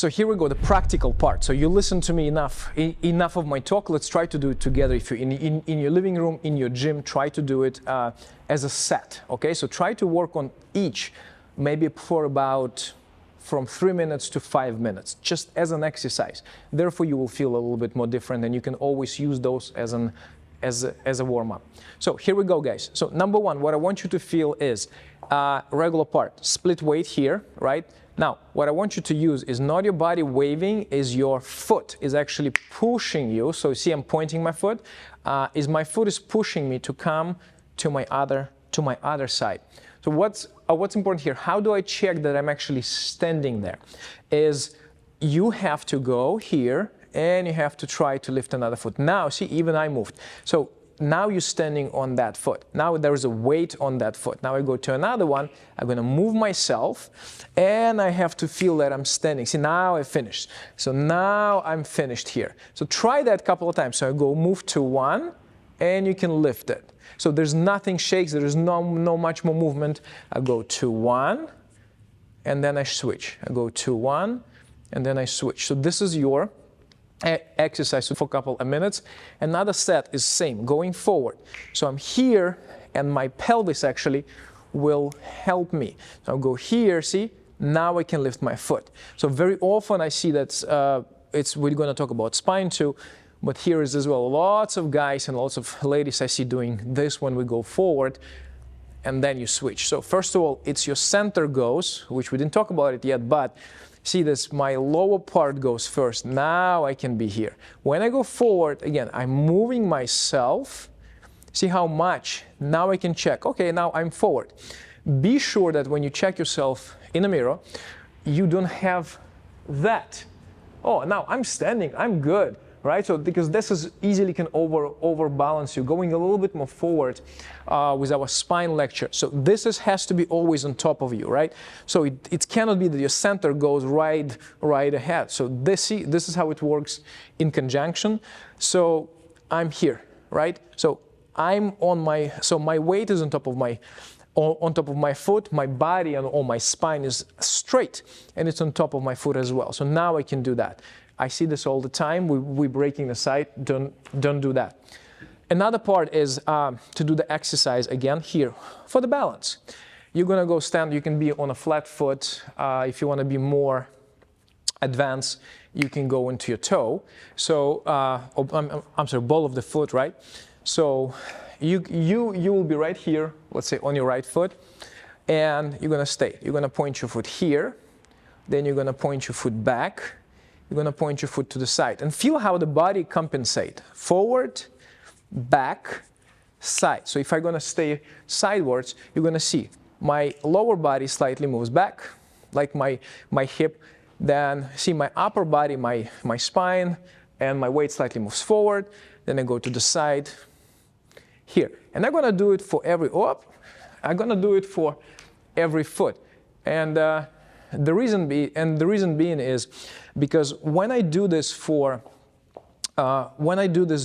So here we go, the practical part. So you listen to me enough of my talk. Let's try to do it together. If you're in your living room, in your gym, try to do it as a set, okay? So try to work on each, maybe for about from 3 minutes to 5 minutes, just as an exercise. Therefore, you will feel a little bit more different, and you can always use those as a warm-up. So here we go, guys. So number one, what I want you to feel is regular part, split weight here, right? Now, what I want you to use is not your body waving, is your foot is actually pushing you. So see, I'm pointing my foot. My foot is pushing me to come to my other side. So what's important here? How do I check that I'm actually standing there? Is you have to go here and you have to try to lift another foot. Now, see, even I moved. So now you're standing on that foot. Now there is a weight on that foot. Now I go to another one. I'm going to move myself, and I have to feel that I'm standing. See, now I finished. So now I'm finished here. So try that a couple of times. So I go move to one, and you can lift it. So there's nothing shakes. There is no much more movement. I go to one, and then I switch. I go to one, and then I switch. So this is your exercise for a couple of minutes. Another set is same, going forward. So I'm here, and my pelvis actually will help me. So I'll go here, see, now I can lift my foot. So very often I see that we're going to talk about spine too, but here is as well lots of guys and lots of ladies I see doing this when we go forward, and then you switch. So first of all, it's your center goes, which we didn't talk about it yet, but see this, my lower part goes first. Now I can be here. When I go forward, again, I'm moving myself. See how much? Now I can check. Okay, now I'm forward. Be sure that when you check yourself in a mirror, you don't have that. Oh, now I'm standing, I'm good, right? So because this is easily can overbalance you, going a little bit more forward with our spine lecture. So this has to be always on top of you, right? So it cannot be that your center goes right ahead. So this is how it works in conjunction. So I'm here, right? So I'm on my weight is on top of my foot, my body and all my spine is straight, and it's on top of my foot as well. So now I can do that. I see this all the time. We're breaking the side. Don't do that. Another part is to do the exercise again here for the balance. You're gonna go stand. You can be on a flat foot. If you want to be more advanced, you can go into your toe. So I'm sorry, ball of the foot, right? So you will be right here. Let's say on your right foot, and you're gonna stay. You're gonna point your foot here. Then you're gonna point your foot back. You're going to point your foot to the side and feel how the body compensates. Forward, back, side. So if I'm going to stay sidewards, you're going to see my lower body slightly moves back, like my hip. Then see my upper body, my spine, and my weight slightly moves forward. Then I go to the side here. And I'm going to do it for I'm going to do it for every foot. And the reason being is because when I do this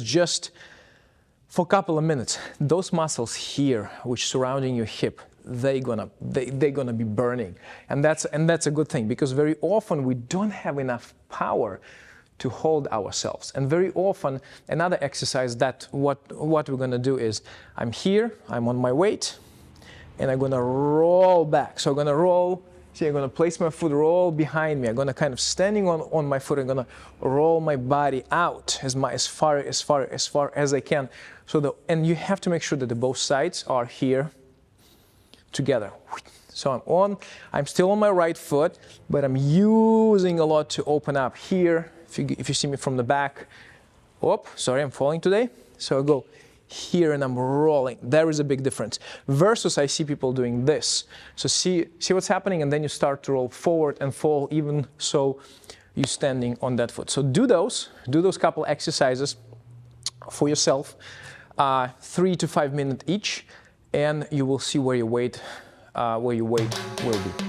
just for a couple of minutes, those muscles here, which surrounding your hip, they're gonna be burning, and that's a good thing, because very often we don't have enough power to hold ourselves. And very often another exercise that what we're gonna do is I'm here, I'm on my weight, and I'm gonna roll back. So I'm gonna roll. See, I'm going to place my foot, roll behind me. I'm going to kind of standing on my foot. I'm going to roll my body out as far as I can. And you have to make sure that the both sides are here together. So I'm still on my right foot, but I'm using a lot to open up here. If you see me from the back, sorry, I'm falling today. So I go here and I'm rolling. There is a big difference. Versus I see people doing this. So see what's happening, and then you start to roll forward and fall, even so you're standing on that foot. So do those couple exercises for yourself, 3 to 5 minutes each, and you will see where your weight will be.